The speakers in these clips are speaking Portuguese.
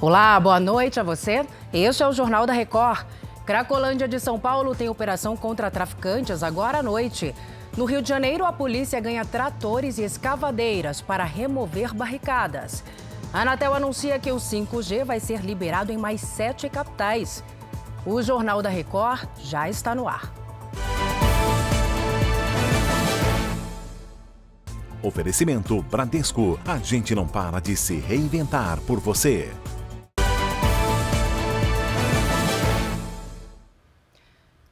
Olá, boa noite a você. Este é o Jornal da Record. Cracolândia de São Paulo tem operação contra traficantes agora à noite. No Rio de Janeiro, a polícia ganha tratores e escavadeiras para remover barricadas. A Anatel anuncia que o 5G vai ser liberado em mais 7 capitais. O Jornal da Record já está no ar. Oferecimento Bradesco. A gente não para de se reinventar por você.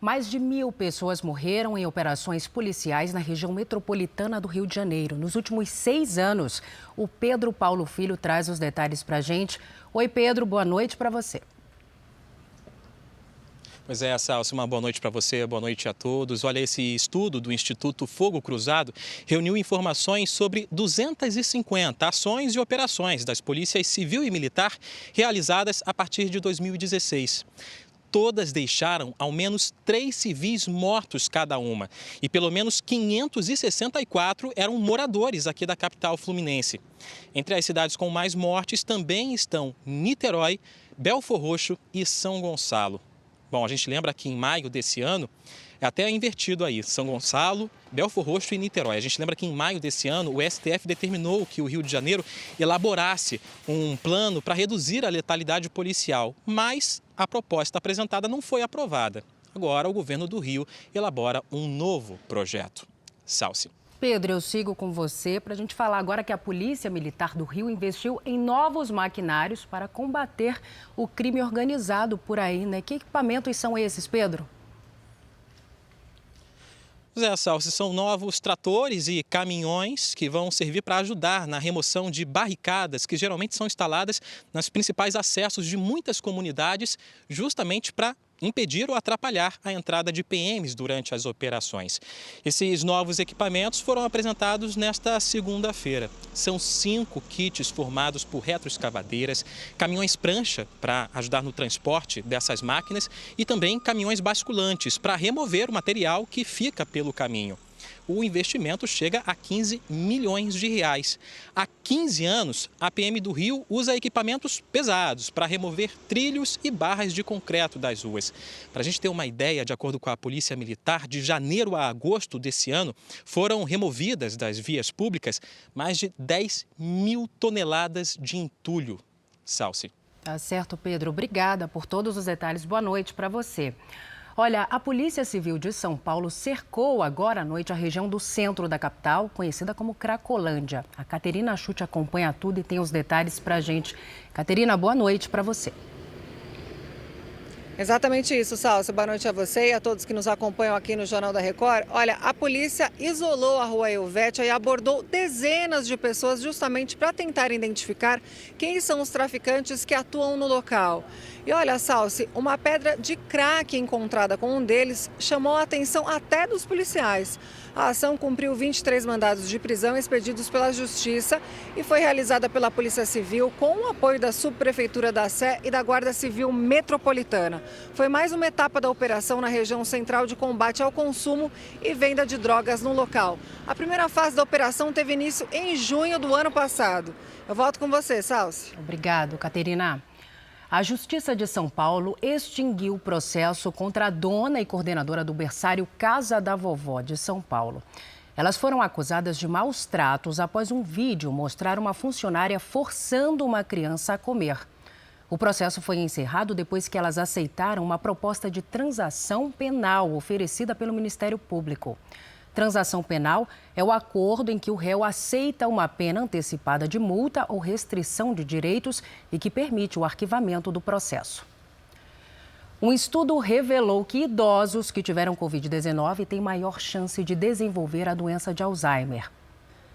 Mais de 1.000 pessoas morreram em operações policiais na região metropolitana do Rio de Janeiro nos últimos 6 anos. O Pedro Paulo Filho traz os detalhes para a gente. Oi, Pedro, boa noite para você. Pois é, Salsi, uma boa noite para você, boa noite a todos. Olha, esse estudo do Instituto Fogo Cruzado reuniu informações sobre 250 ações e operações das polícias civil e militar realizadas a partir de 2016. Todas deixaram ao menos 3 civis mortos cada uma e pelo menos 564 eram moradores aqui da capital fluminense. Entre as cidades com mais mortes também estão Niterói, Belfor Roxo e São Gonçalo. Bom, a gente lembra que em maio desse ano, é até invertido aí, São Gonçalo, Belfor Roxo e Niterói. A gente lembra que em maio desse ano o STF determinou que o Rio de Janeiro elaborasse um plano para reduzir a letalidade policial, mas a proposta apresentada não foi aprovada. Agora o governo do Rio elabora um novo projeto. Salsi. Pedro, eu sigo com você para a gente falar agora que a Polícia Militar do Rio investiu em novos maquinários para combater o crime organizado por aí, né? Que equipamentos são esses, Pedro? Salsi, são novos tratores e caminhões que vão servir para ajudar na remoção de barricadas que geralmente são instaladas nos principais acessos de muitas comunidades, justamente para impedir ou atrapalhar a entrada de PMs durante as operações. Esses novos equipamentos foram apresentados nesta segunda-feira. São 5 kits formados por retroescavadeiras, caminhões prancha para ajudar no transporte dessas máquinas e também caminhões basculantes para remover o material que fica pelo caminho. O investimento chega a 15 milhões de reais. Há 15 anos, a PM do Rio usa equipamentos pesados para remover trilhos e barras de concreto das ruas. Para a gente ter uma ideia, de acordo com a Polícia Militar, de janeiro a agosto desse ano, foram removidas das vias públicas mais de 10 mil toneladas de entulho. Salsi. Tá certo, Pedro. Obrigada por todos os detalhes. Boa noite para você. Olha, a Polícia Civil de São Paulo cercou agora à noite a região do centro da capital, conhecida como Cracolândia. A Caterina Chute acompanha tudo e tem os detalhes para a gente. Caterina, boa noite para você. Exatamente isso, Salso. Boa noite a você e a todos que nos acompanham aqui no Jornal da Record. Olha, a polícia isolou a Rua Helvétia e abordou dezenas de pessoas justamente para tentar identificar quem são os traficantes que atuam no local. E olha, Salsi, uma pedra de crack encontrada com um deles chamou a atenção até dos policiais. A ação cumpriu 23 mandados de prisão expedidos pela Justiça e foi realizada pela Polícia Civil com o apoio da Subprefeitura da Sé e da Guarda Civil Metropolitana. Foi mais uma etapa da operação na região central de combate ao consumo e venda de drogas no local. A primeira fase da operação teve início em junho do ano passado. Eu volto com você, Salsi. Obrigado, Caterina. A Justiça de São Paulo extinguiu o processo contra a dona e coordenadora do berçário Casa da Vovó de São Paulo. Elas foram acusadas de maus tratos após um vídeo mostrar uma funcionária forçando uma criança a comer. O processo foi encerrado depois que elas aceitaram uma proposta de transação penal oferecida pelo Ministério Público. Transação penal é o acordo em que o réu aceita uma pena antecipada de multa ou restrição de direitos e que permite o arquivamento do processo. Um estudo revelou que idosos que tiveram Covid-19 têm maior chance de desenvolver a doença de Alzheimer.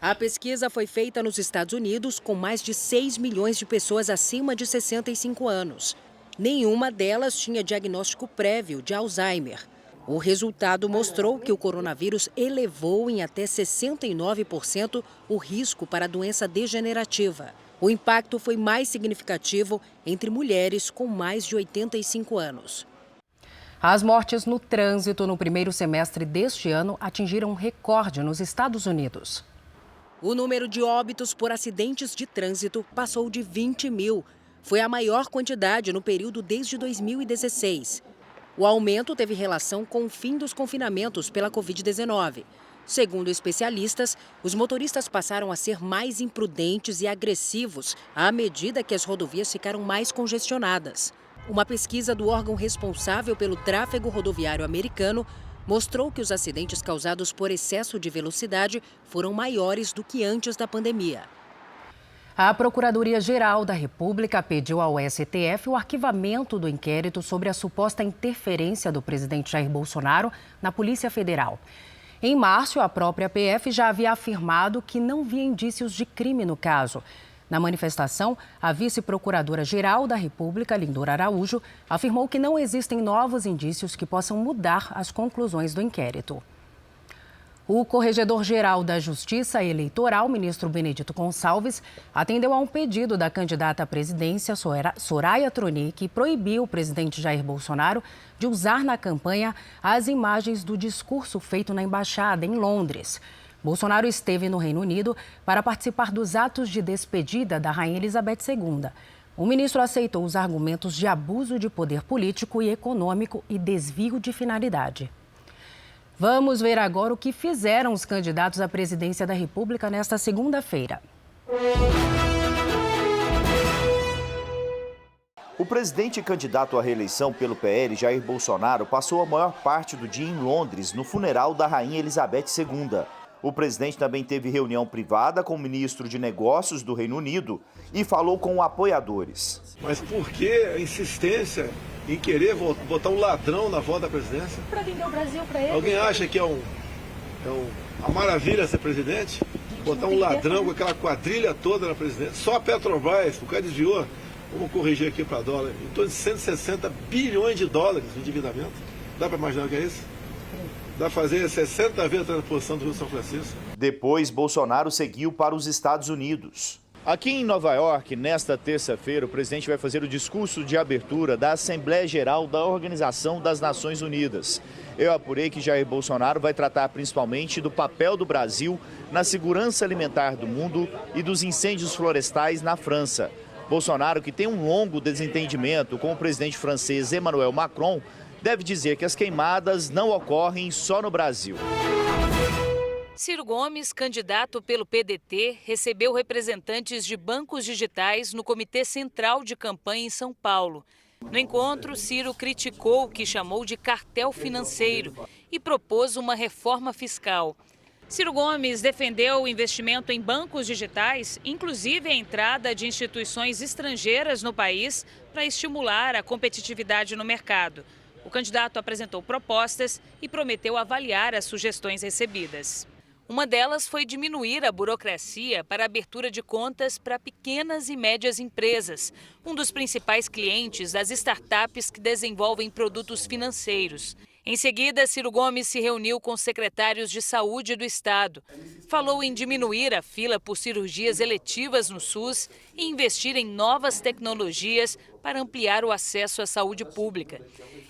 A pesquisa foi feita nos Estados Unidos com mais de 6 milhões de pessoas acima de 65 anos. Nenhuma delas tinha diagnóstico prévio de Alzheimer. O resultado mostrou que o coronavírus elevou em até 69% o risco para a doença degenerativa. O impacto foi mais significativo entre mulheres com mais de 85 anos. As mortes no trânsito no primeiro semestre deste ano atingiram um recorde nos Estados Unidos. O número de óbitos por acidentes de trânsito passou de 20 mil. Foi a maior quantidade no período desde 2016. O aumento teve relação com o fim dos confinamentos pela Covid-19. Segundo especialistas, os motoristas passaram a ser mais imprudentes e agressivos à medida que as rodovias ficaram mais congestionadas. Uma pesquisa do órgão responsável pelo tráfego rodoviário americano mostrou que os acidentes causados por excesso de velocidade foram maiores do que antes da pandemia. A Procuradoria-Geral da República pediu ao STF o arquivamento do inquérito sobre a suposta interferência do presidente Jair Bolsonaro na Polícia Federal. Em março, a própria PF já havia afirmado que não via indícios de crime no caso. Na manifestação, a vice-procuradora-geral da República, Lindora Araújo, afirmou que não existem novos indícios que possam mudar as conclusões do inquérito. O Corregedor-Geral da Justiça Eleitoral, ministro Benedito Gonçalves, atendeu a um pedido da candidata à presidência, Soraya Tronic, que proibiu o presidente Jair Bolsonaro de usar na campanha as imagens do discurso feito na embaixada em Londres. Bolsonaro esteve no Reino Unido para participar dos atos de despedida da Rainha Elizabeth II. O ministro aceitou os argumentos de abuso de poder político e econômico e desvio de finalidade. Vamos ver agora o que fizeram os candidatos à presidência da República nesta segunda-feira. O presidente e candidato à reeleição pelo PL, Jair Bolsonaro, passou a maior parte do dia em Londres, no funeral da Rainha Elizabeth II. O presidente também teve reunião privada com o ministro de Negócios do Reino Unido e falou com apoiadores. Mas por que a insistência em querer botar um ladrão na volta da presidência? Para vender o Brasil para ele. Alguém acha que é uma maravilha ser presidente? Botar um ladrão com aquela quadrilha toda na presidência? Só a Petrobras, o cara desviou, vamos corrigir aqui para dólar, em torno de 160 bilhões de dólares de endividamento. Dá para imaginar o que é isso? Dá para fazer 60 vezes a transposição do Rio São Francisco. Depois, Bolsonaro seguiu para os Estados Unidos. Aqui em Nova York, nesta terça-feira, o presidente vai fazer o discurso de abertura da Assembleia Geral da Organização das Nações Unidas. Eu apurei que Jair Bolsonaro vai tratar principalmente do papel do Brasil na segurança alimentar do mundo e dos incêndios florestais na França. Bolsonaro, que tem um longo desentendimento com o presidente francês Emmanuel Macron, deve dizer que as queimadas não ocorrem só no Brasil. Ciro Gomes, candidato pelo PDT, recebeu representantes de bancos digitais no Comitê Central de Campanha em São Paulo. No encontro, Ciro criticou o que chamou de cartel financeiro e propôs uma reforma fiscal. Ciro Gomes defendeu o investimento em bancos digitais, inclusive a entrada de instituições estrangeiras no país para estimular a competitividade no mercado. O candidato apresentou propostas e prometeu avaliar as sugestões recebidas. Uma delas foi diminuir a burocracia para a abertura de contas para pequenas e médias empresas, um dos principais clientes das startups que desenvolvem produtos financeiros. Em seguida, Ciro Gomes se reuniu com secretários de saúde do estado. Falou em diminuir a fila por cirurgias eletivas no SUS e investir em novas tecnologias para ampliar o acesso à saúde pública.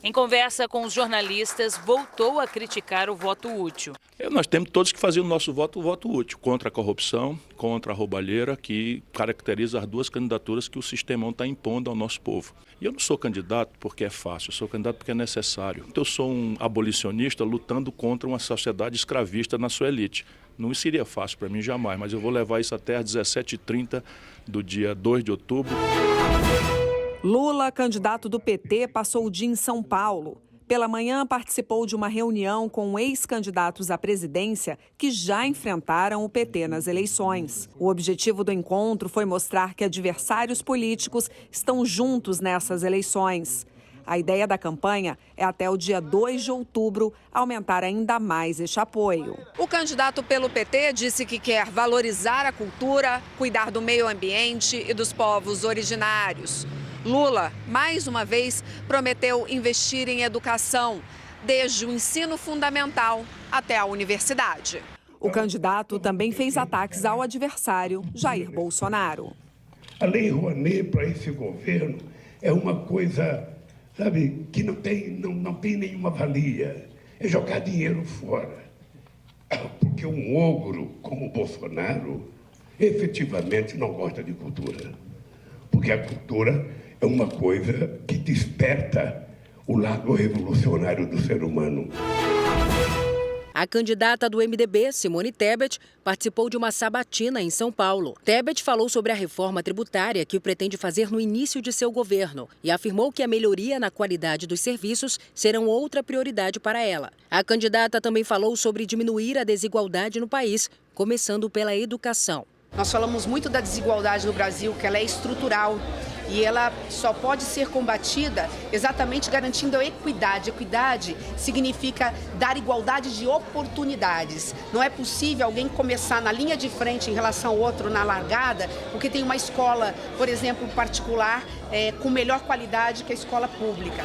Em conversa com os jornalistas, voltou a criticar o voto útil. Nós temos todos que fazer o nosso voto útil, contra a corrupção, contra a roubalheira, que caracteriza as duas candidaturas que o sistema está impondo ao nosso povo. E eu não sou candidato porque é fácil, eu sou candidato porque é necessário. Eu sou um abolicionista lutando contra uma sociedade escravista na sua elite. Não seria fácil para mim jamais, mas eu vou levar isso até às 17h30 do dia 2 de outubro. Lula, candidato do PT, passou o dia em São Paulo. Pela manhã, participou de uma reunião com ex-candidatos à presidência que já enfrentaram o PT nas eleições. O objetivo do encontro foi mostrar que adversários políticos estão juntos nessas eleições. A ideia da campanha é, até o dia 2 de outubro, aumentar ainda mais este apoio. O candidato pelo PT disse que quer valorizar a cultura, cuidar do meio ambiente e dos povos originários. Lula, mais uma vez, prometeu investir em educação, desde o ensino fundamental até a universidade. O candidato também fez ataques ao adversário, Jair Bolsonaro. A Lei Rouanet para esse governo é uma coisa, sabe, que não tem nenhuma valia. É jogar dinheiro fora. Porque um ogro como o Bolsonaro efetivamente não gosta de cultura. porque a cultura é uma coisa que desperta o lado revolucionário do ser humano. A candidata do MDB, Simone Tebet, participou de uma sabatina em São Paulo. Tebet falou sobre a reforma tributária que pretende fazer no início de seu governo e afirmou que a melhoria na qualidade dos serviços serão outra prioridade para ela. A candidata também falou sobre diminuir a desigualdade no país, começando pela educação. Nós falamos muito da desigualdade no Brasil, que ela é estrutural. E ela só pode ser combatida exatamente garantindo a equidade. Equidade significa dar igualdade de oportunidades. Não é possível alguém começar na linha de frente em relação ao outro na largada, porque tem uma escola, por exemplo, particular, com melhor qualidade que a escola pública.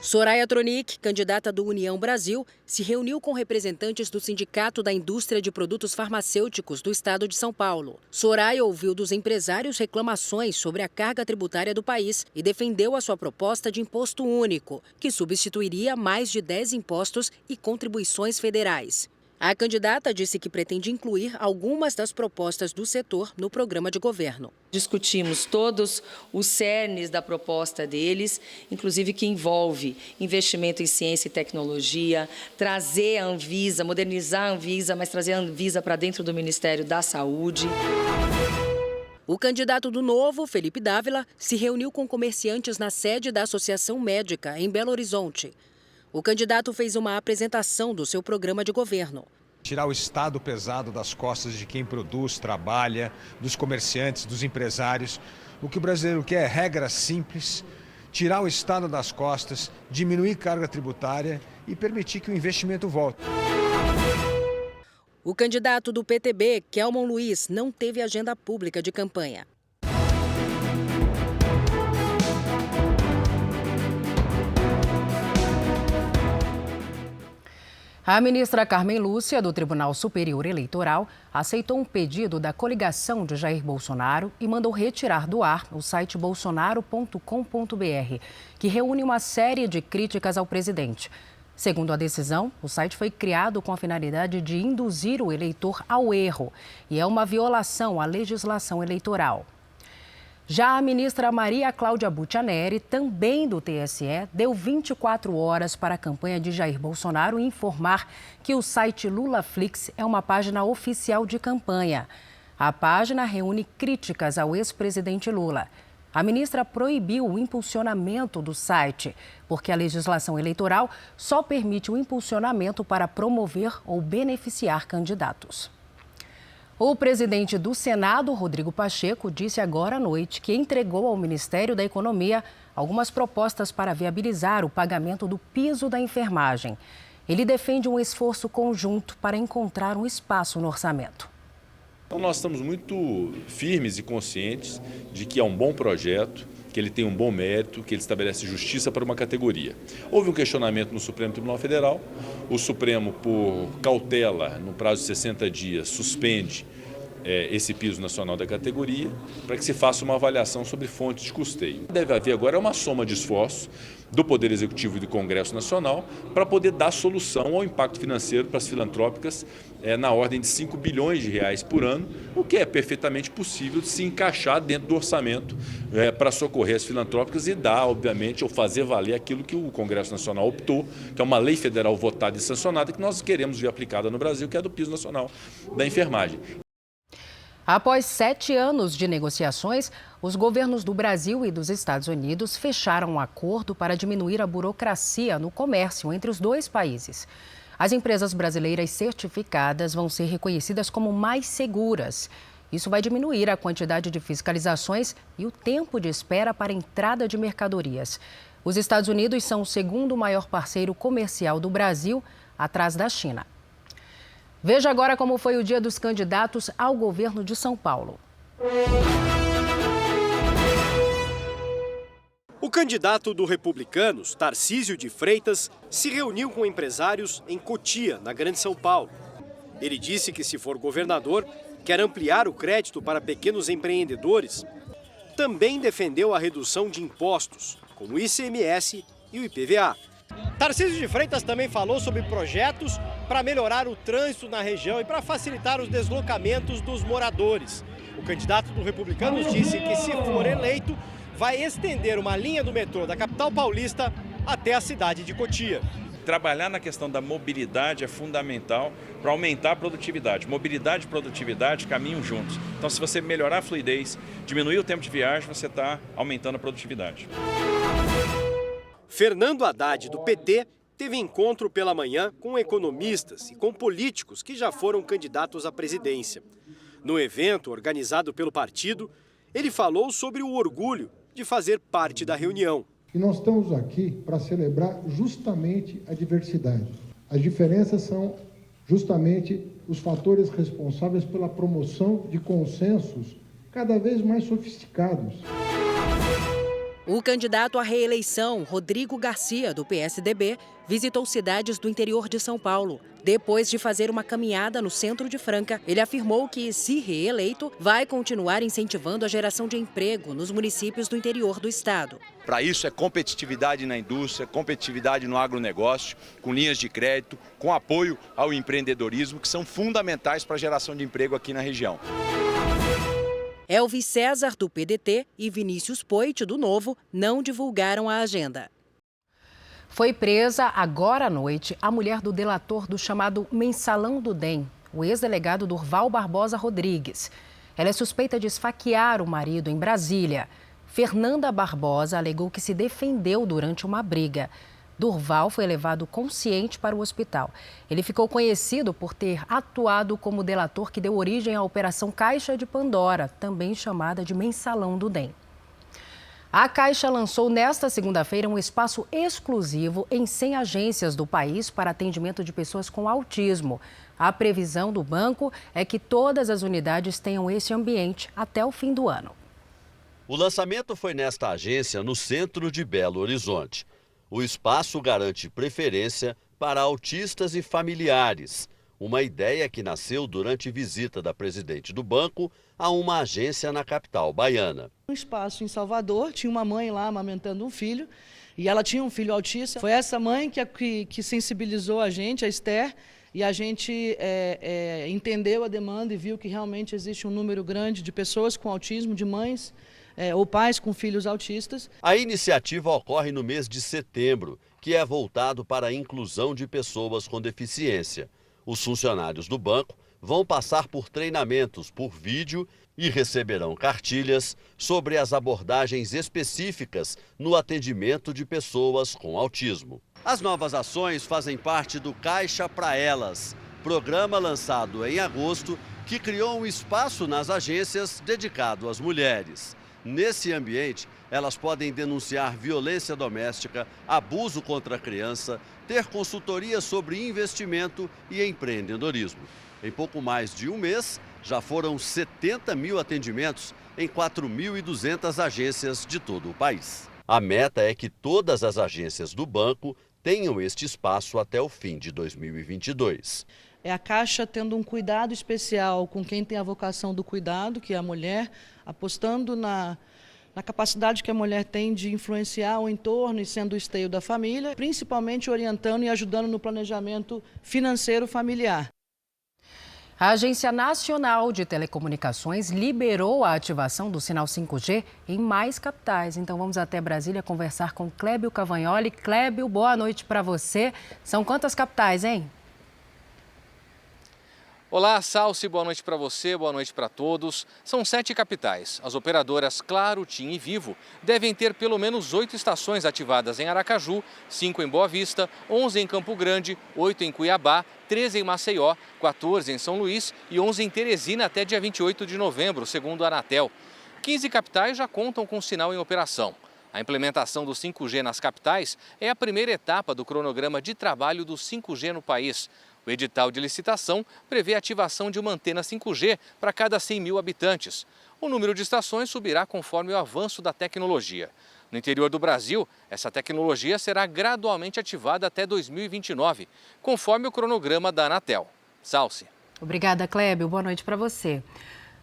Soraya Tronic, candidata do União Brasil, se reuniu com representantes do Sindicato da Indústria de Produtos Farmacêuticos do estado de São Paulo. Soraya ouviu dos empresários reclamações sobre a carga tributária do país e defendeu a sua proposta de imposto único, que substituiria mais de 10 impostos e contribuições federais. A candidata disse que pretende incluir algumas das propostas do setor no programa de governo. Discutimos todos os cernes da proposta deles, inclusive que envolve investimento em ciência e tecnologia, trazer a Anvisa, modernizar a Anvisa, mas trazer a Anvisa para dentro do Ministério da Saúde. O candidato do Novo, Felipe Dávila, se reuniu com comerciantes na sede da Associação Médica, em Belo Horizonte. O candidato fez uma apresentação do seu programa de governo. Tirar o Estado pesado das costas de quem produz, trabalha, dos comerciantes, dos empresários. O que o brasileiro quer é regras simples, tirar o Estado das costas, diminuir carga tributária e permitir que o investimento volte. O candidato do PTB, Kelmon Luiz, não teve agenda pública de campanha. A ministra Carmen Lúcia, do Tribunal Superior Eleitoral, aceitou um pedido da coligação de Jair Bolsonaro e mandou retirar do ar o site bolsonaro.com.br, que reúne uma série de críticas ao presidente. Segundo a decisão, o site foi criado com a finalidade de induzir o eleitor ao erro e é uma violação à legislação eleitoral. Já a ministra Maria Cláudia Buccianeri, também do TSE, deu 24 horas para a campanha de Jair Bolsonaro informar que o site LulaFlix é uma página oficial de campanha. A página reúne críticas ao ex-presidente Lula. A ministra proibiu o impulsionamento do site, porque a legislação eleitoral só permite o impulsionamento para promover ou beneficiar candidatos. O presidente do Senado, Rodrigo Pacheco, disse agora à noite que entregou ao Ministério da Economia algumas propostas para viabilizar o pagamento do piso da enfermagem. Ele defende um esforço conjunto para encontrar um espaço no orçamento. Então nós estamos muito firmes e conscientes de que é um bom projeto, que ele tem um bom mérito, que ele estabelece justiça para uma categoria. Houve um questionamento no Supremo Tribunal Federal, o Supremo, por cautela, no prazo de 60 dias, suspende esse piso nacional da categoria para que se faça uma avaliação sobre fontes de custeio. Deve haver agora uma soma de esforços do Poder Executivo e do Congresso Nacional para poder dar solução ao impacto financeiro para as filantrópicas na ordem de 5 bilhões de reais por ano, o que é perfeitamente possível de se encaixar dentro do orçamento para socorrer as filantrópicas e dar, obviamente, ou fazer valer aquilo que o Congresso Nacional optou, que é uma lei federal votada e sancionada que nós queremos ver aplicada no Brasil, que é do piso nacional da enfermagem. Após 7 anos de negociações, os governos do Brasil e dos Estados Unidos fecharam um acordo para diminuir a burocracia no comércio entre os dois países. As empresas brasileiras certificadas vão ser reconhecidas como mais seguras. Isso vai diminuir a quantidade de fiscalizações e o tempo de espera para a entrada de mercadorias. Os Estados Unidos são o segundo maior parceiro comercial do Brasil, atrás da China. Veja agora como foi o dia dos candidatos ao governo de São Paulo. O candidato do Republicanos, Tarcísio de Freitas, se reuniu com empresários em Cotia, na Grande São Paulo. Ele disse que, se for governador, quer ampliar o crédito para pequenos empreendedores. Também defendeu a redução de impostos, como o ICMS e o IPVA. Tarcísio de Freitas também falou sobre projetos para melhorar o trânsito na região e para facilitar os deslocamentos dos moradores. O candidato do Republicanos disse que, se for eleito, vai estender uma linha do metrô da capital paulista até a cidade de Cotia. Trabalhar na questão da mobilidade é fundamental para aumentar a produtividade. Mobilidade e produtividade caminham juntos. Então, se você melhorar a fluidez, diminuir o tempo de viagem, você está aumentando a produtividade. Fernando Haddad, do PT, teve encontro pela manhã com economistas e com políticos que já foram candidatos à presidência. No evento organizado pelo partido, ele falou sobre o orgulho de fazer parte da reunião. E nós estamos aqui para celebrar justamente a diversidade. As diferenças são justamente os fatores responsáveis pela promoção de consensos cada vez mais sofisticados. O candidato à reeleição, Rodrigo Garcia, do PSDB, visitou cidades do interior de São Paulo. Depois de fazer uma caminhada no centro de Franca, ele afirmou que, se reeleito, vai continuar incentivando a geração de emprego nos municípios do interior do estado. Para isso é competitividade na indústria, competitividade no agronegócio, com linhas de crédito, com apoio ao empreendedorismo, que são fundamentais para a geração de emprego aqui na região. Elvis César, do PDT, e Vinícius Poit, do Novo, não divulgaram a agenda. Foi presa agora à noite a mulher do delator do chamado Mensalão do DEM, o ex-delegado Durval Barbosa Rodrigues. Ela é suspeita de esfaquear o marido em Brasília. Fernanda Barbosa alegou que se defendeu durante uma briga. Durval foi levado consciente para o hospital. Ele ficou conhecido por ter atuado como delator que deu origem à Operação Caixa de Pandora, também chamada de Mensalão do DEM. A Caixa lançou nesta segunda-feira um espaço exclusivo em 100 agências do país para atendimento de pessoas com autismo. A previsão do banco é que todas as unidades tenham esse ambiente até o fim do ano. O lançamento foi nesta agência no centro de Belo Horizonte. O espaço garante preferência para autistas e familiares, uma ideia que nasceu durante visita da presidente do banco a uma agência na capital baiana. Um espaço em Salvador, tinha uma mãe lá amamentando um filho, e ela tinha um filho autista. Foi essa mãe que sensibilizou a gente, a Esther, e a gente entendeu a demanda e viu que realmente existe um número grande de pessoas com autismo, de mães ou pais com filhos autistas. A iniciativa ocorre no mês de setembro, que é voltado para a inclusão de pessoas com deficiência. Os funcionários do banco vão passar por treinamentos por vídeo e receberão cartilhas sobre as abordagens específicas no atendimento de pessoas com autismo. As novas ações fazem parte do Caixa pra Elas, programa lançado em agosto que criou um espaço nas agências dedicado às mulheres. Nesse ambiente, elas podem denunciar violência doméstica, abuso contra a criança, ter consultoria sobre investimento e empreendedorismo. Em pouco mais de um mês, já foram 70 mil atendimentos em 4.200 agências de todo o país. A meta é que todas as agências do banco tenham este espaço até o fim de 2022. É a Caixa tendo um cuidado especial com quem tem a vocação do cuidado, que é a mulher, apostando na capacidade que a mulher tem de influenciar o entorno e sendo o esteio da família, principalmente orientando e ajudando no planejamento financeiro familiar. A Agência Nacional de Telecomunicações liberou a ativação do sinal 5G em mais capitais. Então vamos até Brasília conversar com Clébio Cavagnoli. Clébio, boa noite para você. São quantas capitais, hein? Olá, Salsi, boa noite para você, boa noite para todos. São 7 capitais. As operadoras Claro, TIM e Vivo devem ter pelo menos 8 estações ativadas em Aracaju, 5 em Boa Vista, 11 em Campo Grande, 8 em Cuiabá, 13 em Maceió, 14 em São Luís e 11 em Teresina até dia 28 de novembro, segundo a Anatel. 15 capitais já contam com sinal em operação. A implementação do 5G nas capitais é a primeira etapa do cronograma de trabalho do 5G no país. O edital de licitação prevê a ativação de uma antena 5G para cada 100 mil habitantes. O número de estações subirá conforme o avanço da tecnologia. No interior do Brasil, essa tecnologia será gradualmente ativada até 2029, conforme o cronograma da Anatel. Salsi. Obrigada, Clébio. Boa noite para você.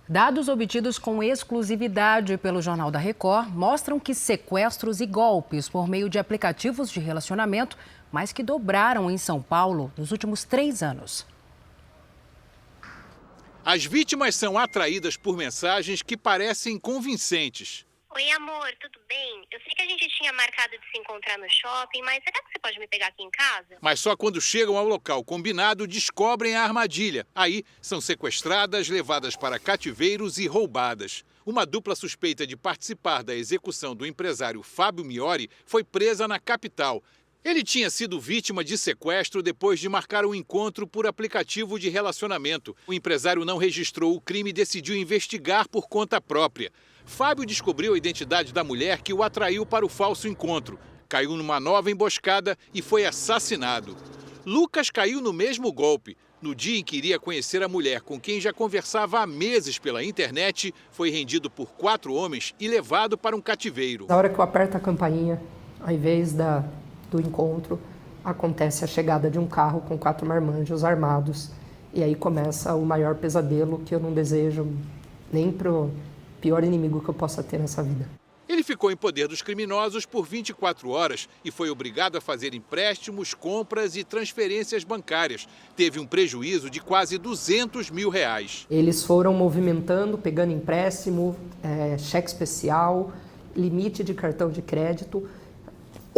Dados obtidos com exclusividade pelo Jornal da Record mostram que sequestros e golpes por meio de aplicativos de relacionamento mais que dobraram em São Paulo nos últimos 3 anos. As vítimas são atraídas por mensagens que parecem convincentes. Oi, amor, tudo bem? Eu sei que a gente tinha marcado de se encontrar no shopping, mas será que você pode me pegar aqui em casa? Mas só quando chegam ao local combinado descobrem a armadilha. Aí são sequestradas, levadas para cativeiros e roubadas. Uma dupla suspeita de participar da execução do empresário Fábio Miori foi presa na capital. Ele tinha sido vítima de sequestro depois de marcar um encontro por aplicativo de relacionamento. O empresário não registrou o crime e decidiu investigar por conta própria. Fábio descobriu a identidade da mulher que o atraiu para o falso encontro. Caiu numa nova emboscada e foi assassinado. Lucas caiu no mesmo golpe. No dia em que iria conhecer a mulher com quem já conversava há meses pela internet, foi rendido por 4 homens e levado para um cativeiro. Na hora que eu aperto a campainha, ao invés do encontro, acontece a chegada de um carro com 4 marmanjos armados. E aí começa o maior pesadelo que eu não desejo nem pro pior inimigo que eu possa ter nessa vida. Ele ficou em poder dos criminosos por 24 horas e foi obrigado a fazer empréstimos, compras e transferências bancárias. Teve um prejuízo de quase R$200 mil. Eles foram movimentando, pegando empréstimo, cheque especial, limite de cartão de crédito.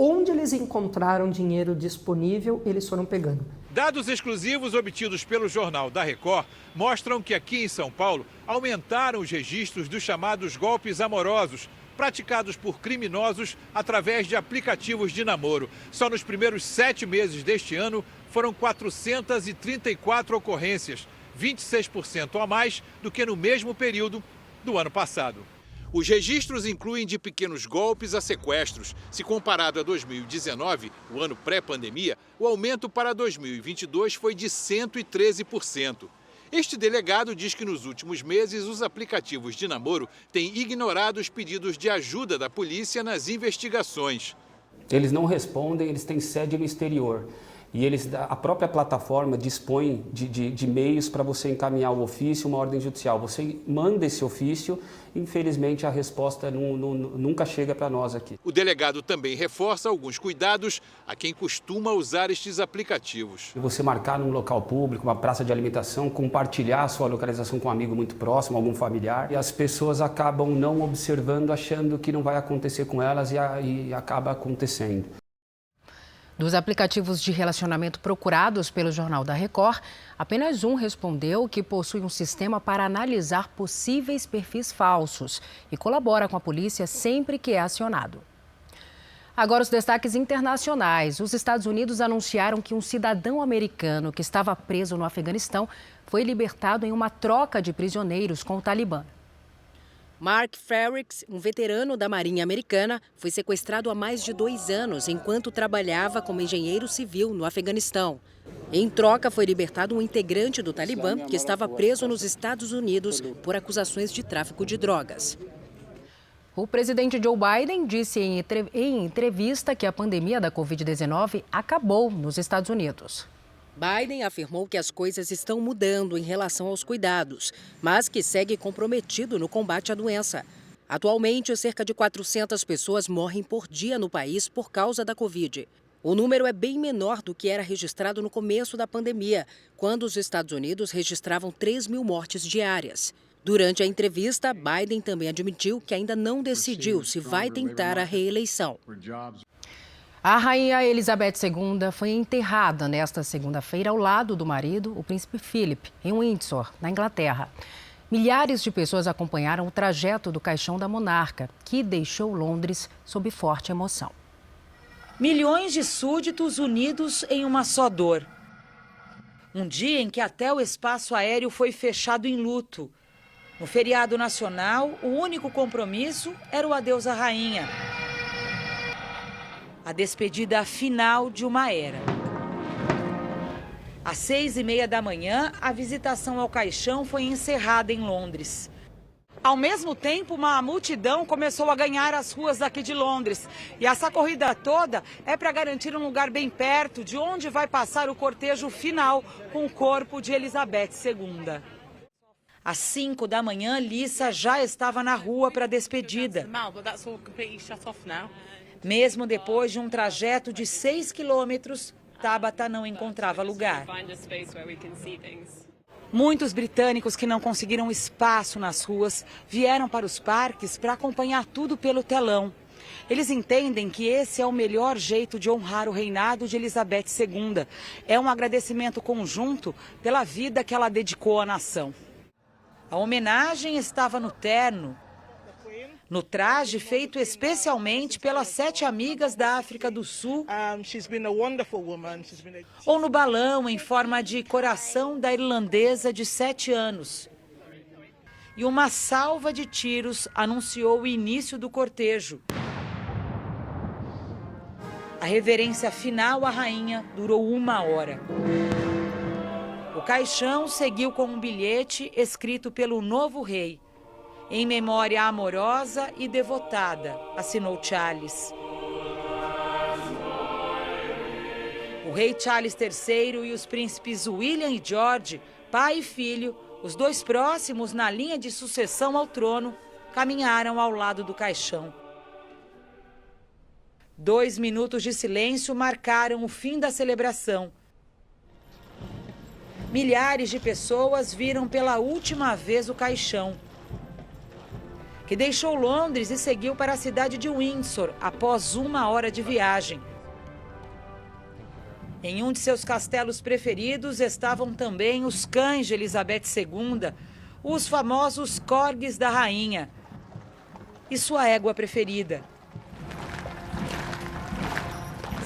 Onde eles encontraram dinheiro disponível, eles foram pegando. Dados exclusivos obtidos pelo Jornal da Record mostram que aqui em São Paulo aumentaram os registros dos chamados golpes amorosos, praticados por criminosos através de aplicativos de namoro. Só nos primeiros 7 meses deste ano foram 434 ocorrências, 26% a mais do que no mesmo período do ano passado. Os registros incluem de pequenos golpes a sequestros. Se comparado a 2019, o ano pré-pandemia, o aumento para 2022 foi de 113%. Este delegado diz que nos últimos meses os aplicativos de namoro têm ignorado os pedidos de ajuda da polícia nas investigações. Eles não respondem, eles têm sede no exterior. E a própria plataforma dispõe de meios para você encaminhar o ofício, uma ordem judicial. Você manda esse ofício, infelizmente a resposta nunca chega para nós aqui. O delegado também reforça alguns cuidados a quem costuma usar estes aplicativos. Você marcar num local público, uma praça de alimentação, compartilhar a sua localização com um amigo muito próximo, algum familiar. E as pessoas acabam não observando, achando que não vai acontecer com elas e acaba acontecendo. Dos aplicativos de relacionamento procurados pelo Jornal da Record, apenas um respondeu que possui um sistema para analisar possíveis perfis falsos e colabora com a polícia sempre que é acionado. Agora, os destaques internacionais. Os Estados Unidos anunciaram que um cidadão americano que estava preso no Afeganistão foi libertado em uma troca de prisioneiros com o Talibã. Mark Frericks, um veterano da Marinha Americana, foi sequestrado há mais de 2 anos enquanto trabalhava como engenheiro civil no Afeganistão. Em troca, foi libertado um integrante do Talibã que estava preso nos Estados Unidos por acusações de tráfico de drogas. O presidente Joe Biden disse em entrevista que a pandemia da Covid-19 acabou nos Estados Unidos. Biden afirmou que as coisas estão mudando em relação aos cuidados, mas que segue comprometido no combate à doença. Atualmente, cerca de 400 pessoas morrem por dia no país por causa da Covid. O número é bem menor do que era registrado no começo da pandemia, quando os Estados Unidos registravam 3 mil mortes diárias. Durante a entrevista, Biden também admitiu que ainda não decidiu se vai tentar a reeleição. A rainha Elizabeth II foi enterrada nesta segunda-feira ao lado do marido, o príncipe Philip, em Windsor, na Inglaterra. Milhares de pessoas acompanharam o trajeto do caixão da monarca, que deixou Londres sob forte emoção. Milhões de súditos unidos em uma só dor. Um dia em que até o espaço aéreo foi fechado em luto. No feriado nacional, o único compromisso era o adeus à rainha. A despedida final de uma era. Às 6h30 da manhã, a visitação ao caixão foi encerrada em Londres. Ao mesmo tempo, uma multidão começou a ganhar as ruas daqui de Londres. E essa corrida toda é para garantir um lugar bem perto de onde vai passar o cortejo final com o corpo de Elizabeth II. Às 5 da manhã, Lisa já estava na rua para a despedida. Mesmo depois de um trajeto de 6 quilômetros, Tabata não encontrava lugar. Muitos britânicos que não conseguiram espaço nas ruas vieram para os parques para acompanhar tudo pelo telão. Eles entendem que esse é o melhor jeito de honrar o reinado de Elizabeth II. É um agradecimento conjunto pela vida que ela dedicou à nação. A homenagem estava no terno, no traje feito especialmente pelas 7 amigas da África do Sul, ou no balão em forma de coração da irlandesa de 7 anos. E uma salva de tiros anunciou o início do cortejo. A reverência final à rainha durou 1 hora. O caixão seguiu com um bilhete escrito pelo novo rei. Em memória amorosa e devotada, assinou Charles. O rei Charles III e os príncipes William e George, pai e filho, os 2 próximos na linha de sucessão ao trono, caminharam ao lado do caixão. 2 minutos de silêncio marcaram o fim da celebração. Milhares de pessoas viram pela última vez o caixão, que deixou Londres e seguiu para a cidade de Windsor após 1 hora de viagem. Em um de seus castelos preferidos estavam também os cães de Elizabeth II, os famosos corgis da rainha, e sua égua preferida.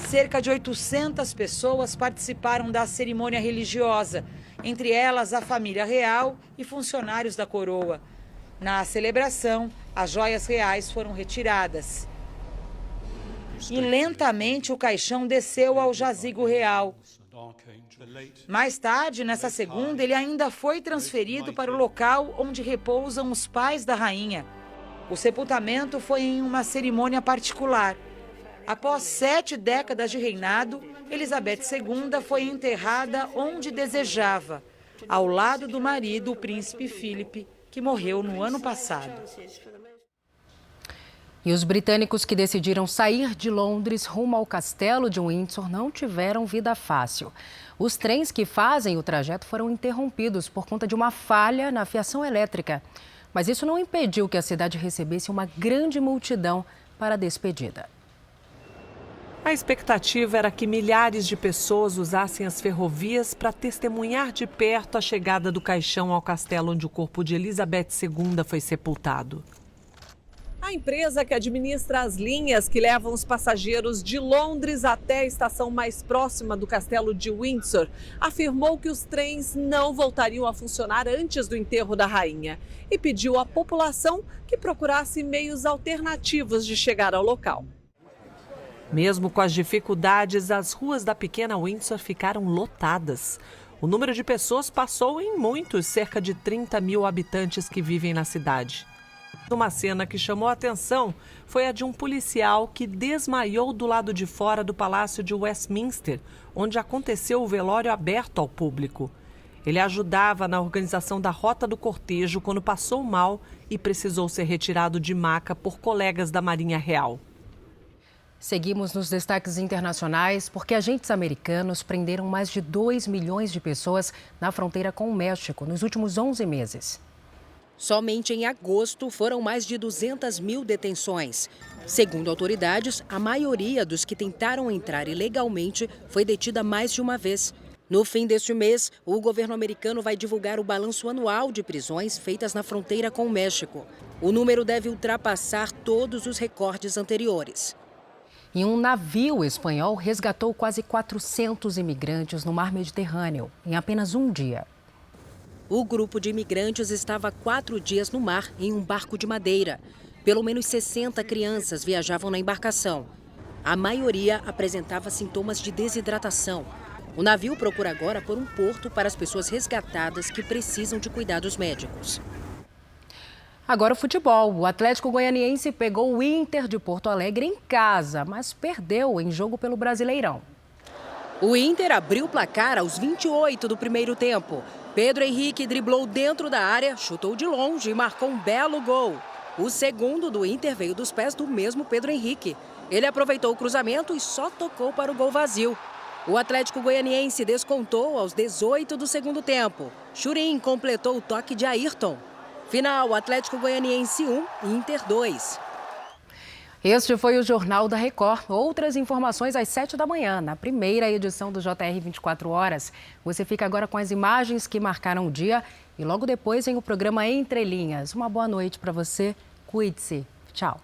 Cerca de 800 pessoas participaram da cerimônia religiosa, entre elas a família real e funcionários da coroa. Na celebração, as joias reais foram retiradas. E lentamente o caixão desceu ao jazigo real. Mais tarde, nessa segunda, ele ainda foi transferido para o local onde repousam os pais da rainha. O sepultamento foi em uma cerimônia particular. Após 7 décadas de reinado, Elizabeth II foi enterrada onde desejava, ao lado do marido, o príncipe Philip, que morreu no ano passado. E os britânicos que decidiram sair de Londres rumo ao castelo de Windsor não tiveram vida fácil. Os trens que fazem o trajeto foram interrompidos por conta de uma falha na fiação elétrica. Mas isso não impediu que a cidade recebesse uma grande multidão para a despedida. A expectativa era que milhares de pessoas usassem as ferrovias para testemunhar de perto a chegada do caixão ao castelo onde o corpo de Elizabeth II foi sepultado. A empresa que administra as linhas que levam os passageiros de Londres até a estação mais próxima do castelo de Windsor afirmou que os trens não voltariam a funcionar antes do enterro da rainha e pediu à população que procurasse meios alternativos de chegar ao local. Mesmo com as dificuldades, as ruas da pequena Windsor ficaram lotadas. O número de pessoas passou em muitos, cerca de 30 mil habitantes que vivem na cidade. Uma cena que chamou a atenção foi a de um policial que desmaiou do lado de fora do Palácio de Westminster, onde aconteceu o velório aberto ao público. Ele ajudava na organização da rota do cortejo quando passou mal e precisou ser retirado de maca por colegas da Marinha Real. Seguimos nos destaques internacionais porque agentes americanos prenderam mais de 2 milhões de pessoas na fronteira com o México nos últimos 11 meses. Somente em agosto foram mais de 200 mil detenções. Segundo autoridades, a maioria dos que tentaram entrar ilegalmente foi detida mais de uma vez. No fim deste mês, o governo americano vai divulgar o balanço anual de prisões feitas na fronteira com o México. O número deve ultrapassar todos os recordes anteriores. E um navio espanhol resgatou quase 400 imigrantes no mar Mediterrâneo em apenas um dia. O grupo de imigrantes estava 4 dias no mar em um barco de madeira. Pelo menos 60 crianças viajavam na embarcação. A maioria apresentava sintomas de desidratação. O navio procura agora por um porto para as pessoas resgatadas que precisam de cuidados médicos. Agora o futebol. O Atlético Goianiense pegou o Inter de Porto Alegre em casa, mas perdeu em jogo pelo Brasileirão. O Inter abriu o placar aos 28 do primeiro tempo. Pedro Henrique driblou dentro da área, chutou de longe e marcou um belo gol. O segundo do Inter veio dos pés do mesmo Pedro Henrique. Ele aproveitou o cruzamento e só tocou para o gol vazio. O Atlético Goianiense descontou aos 18 do segundo tempo. Churin completou o toque de Ayrton. Final, Atlético Goianiense 1, Inter 2. Este foi o Jornal da Record. Outras informações às 7 da manhã, na primeira edição do JR 24 Horas. Você fica agora com as imagens que marcaram o dia e logo depois vem o programa Entre Linhas. Uma boa noite para você. Cuide-se. Tchau.